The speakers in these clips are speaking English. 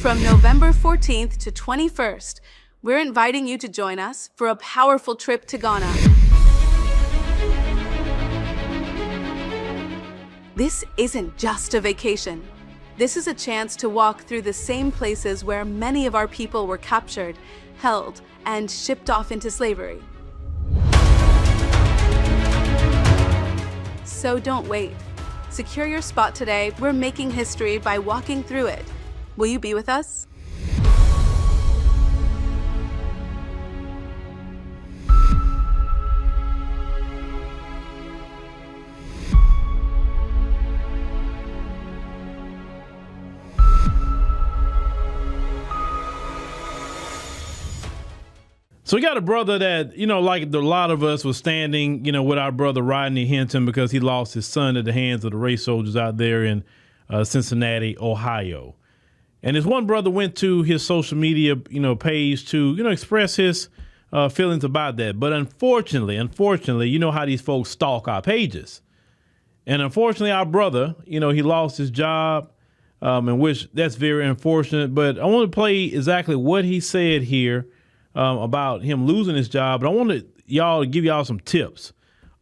From November 14th to 21st, we're inviting you to join us for a powerful trip to Ghana. This isn't just a vacation. This is a chance to walk through the same places where many of our people were captured, held, and shipped off into slavery. So don't wait. Secure your spot today. We're making history by walking through it. Will you be with us? So we got a brother that, like a lot of us was standing, with our brother Rodney Hinton because he lost his son at the hands of the race soldiers out there in Cincinnati, Ohio. And this one brother went to his social media, page to, express his feelings about that. But unfortunately, you know how these folks stalk our pages. And unfortunately, our brother, he lost his job, in which that's very unfortunate. But I want to play exactly what he said here about him losing his job. But I want to give y'all some tips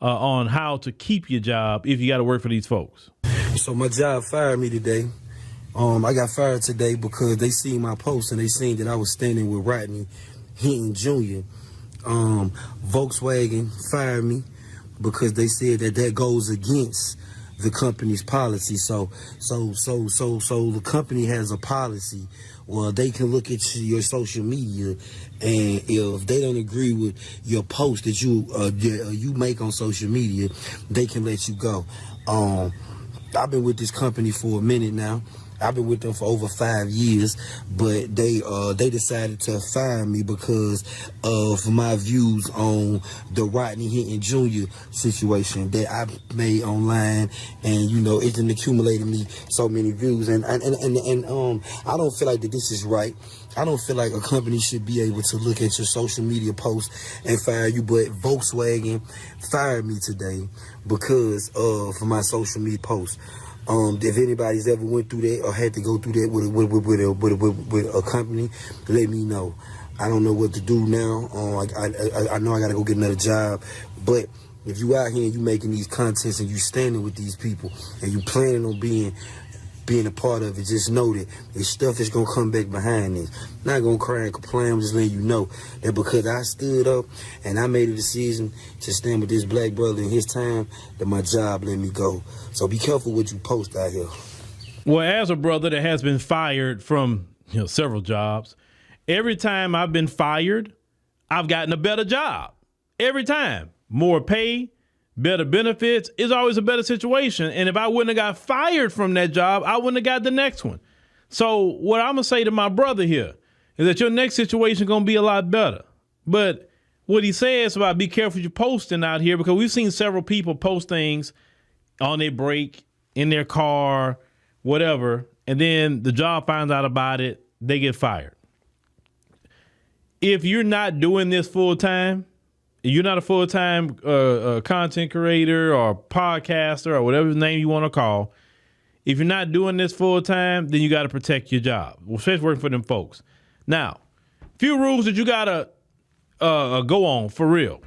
on how to keep your job if you got to work for these folks. So my job fired me today. I got fired today because they seen my post and they seen that I was standing with Rodney Hinton Jr. Volkswagen fired me because they said that goes against the company's policy. So the company has a policy. Well, they can look at your social media, and if they don't agree with your post that you make on social media, they can let you go. I've been with this company for a minute now. I've been with them for over 5 years, but they decided to fire me because of my views on the Rodney Hinton Jr. situation that I made online, and it's accumulated me so many views, and I don't feel like that this is right. I don't feel like a company should be able to look at your social media posts and fire you, but Volkswagen fired me today because of my social media posts. If anybody's ever went through that or had to go through that with a company, let me know. I don't know what to do now. I know I got to go get another job. But if you out here and you making these contents and you standing with these people and you planning on being a part of it, just know that there's stuff that's going to come back behind this. Not going to cry and complain. I'm just letting you know that because I stood up and I made a decision to stand with this black brother in his time, that my job let me go. So be careful what you post out here. Well, as a brother that has been fired from several jobs, every time I've been fired, I've gotten a better job. Every time. More pay, better benefits. It's always a better situation. And if I wouldn't have got fired from that job, I wouldn't have got the next one. So what I'm going to say to my brother here is that your next situation is going to be a lot better. But what he says about be careful you're posting out here, because we've seen several people post things on their break, in their car, whatever, and then the job finds out about it, they get fired. If you're not doing this full time, you're not a full-time content creator or podcaster or whatever name you want to call. If you're not doing this full-time, then you got to protect your job. Well, especially working for them folks. Now, few rules that you got to go on for real.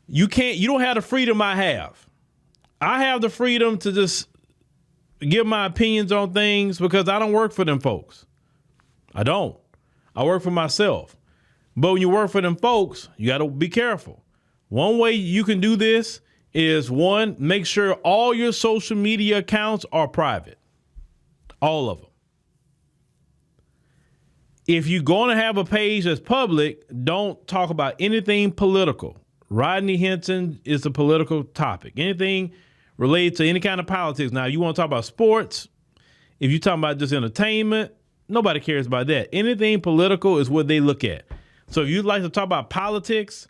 You don't have the freedom I have. I have the freedom to just give my opinions on things because I don't work for them folks. I don't. I work for myself. But when you work for them folks, you got to be careful. One way you can do this is, one, make sure all your social media accounts are private. All of them. If you're going to have a page that's public, don't talk about anything political. Rodney Hinton is a political topic. Anything related to any kind of politics. Now, you want to talk about sports, if you're talking about just entertainment, nobody cares about that. Anything political is what they look at. So if you'd like to talk about politics,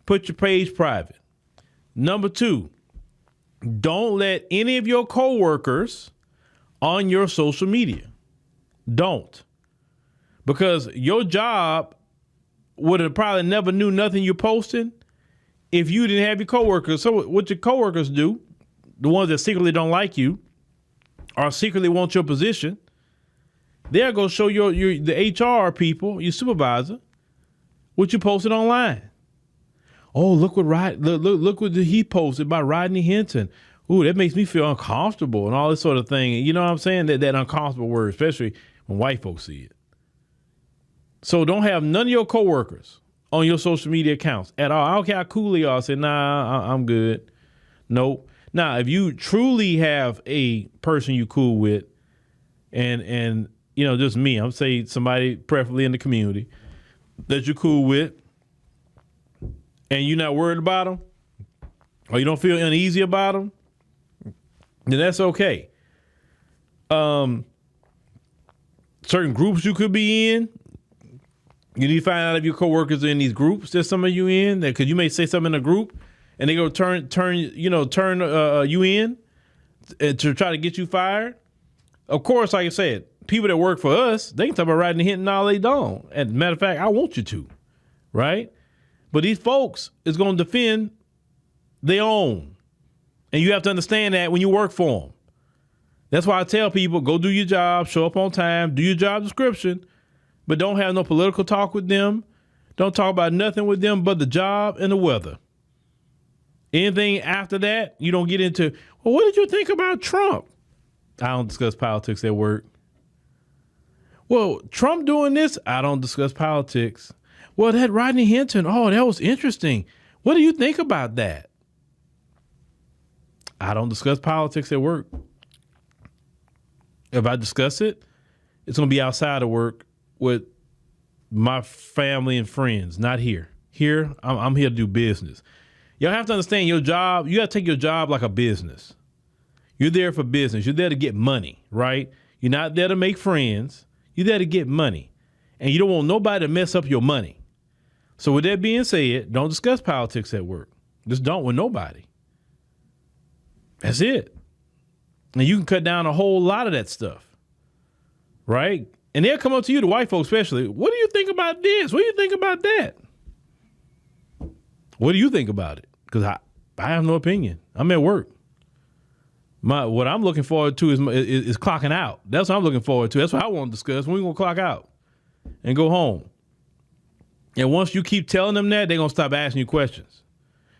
put your page private. Number 2, don't let any of your coworkers on your social media. Don't. Because your job would have probably never knew nothing you're posting if you didn't have your coworkers. So what your coworkers do, the ones that secretly don't like you or secretly want your position, They'll go show the HR people, your supervisor, what you posted online. Oh, look what he posted about Rodney Hinton. Ooh, that makes me feel uncomfortable and all this sort of thing. You know what I'm saying? That uncomfortable word, especially when white folks see it. So don't have none of your coworkers on your social media accounts at all. I don't care how cool they are. Say, nah, I'm good. Nope. Now, if you truly have a person you cool with, and you know, just me, I'm saying somebody preferably in the community that you're cool with, and you're not worried about them, or you don't feel uneasy about them, then that's okay. Certain groups you could be in, you need to find out if your coworkers are in these groups. There's some of you in that, because you may say something in a group, and they go turn you in to try to get you fired. Of course, like I said, people that work for us, they can talk about Rodney Hinton all they don't. As a matter of fact, I want you to, right? But these folks is going to defend their own. And you have to understand that when you work for them. That's why I tell people, go do your job, show up on time, do your job description, but don't have no political talk with them. Don't talk about nothing with them but the job and the weather. Anything after that, you don't get into, well, what did you think about Trump? I don't discuss politics at work. Well, Trump doing this, I don't discuss politics. Well, that Rodney Hinton, oh, that was interesting. What do you think about that? I don't discuss politics at work. If I discuss it, it's going to be outside of work with my family and friends, not here. Here, I'm here to do business. Y'all have to understand your job. You got to take your job like a business. You're there for business. You're there to get money, right? You're not there to make friends. You're there to get money. And you don't want nobody to mess up your money. So with that being said, don't discuss politics at work. Just don't with nobody. That's it. And you can cut down a whole lot of that stuff, right? And they'll come up to you, the white folks especially. What do you think about this? What do you think about that? What do you think about it? Because I have no opinion. I'm at work. What I'm looking forward to is clocking out. That's what I'm looking forward to. That's what I want to discuss. When we going to clock out and go home. And once you keep telling them that, they're going to stop asking you questions.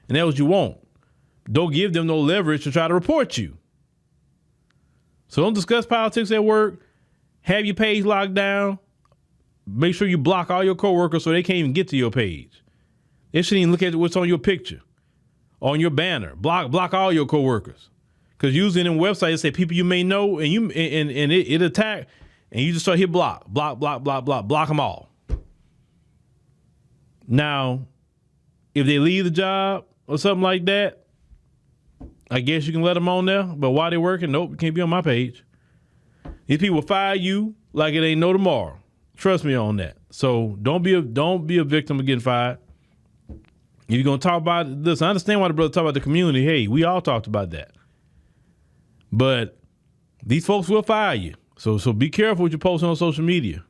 And that's what you want. Don't give them no leverage to try to report you. So don't discuss politics at work. Have your page locked down. Make sure you block all your coworkers so they can't even get to your page. They shouldn't even look at what's on your picture, on your banner. Block all your coworkers. Because usually in websites, they say people you may know, and it attack, and you just start hit block them all. Now, if they leave the job or something like that, I guess you can let them on there. But while they're working, nope, you can't be on my page. These people fire you like it ain't no tomorrow. Trust me on that. So don't be a victim of getting fired. If you're gonna talk about this, I understand why the brother talk about the community. Hey, we all talked about that. But these folks will fire you. So be careful what you're posting on social media.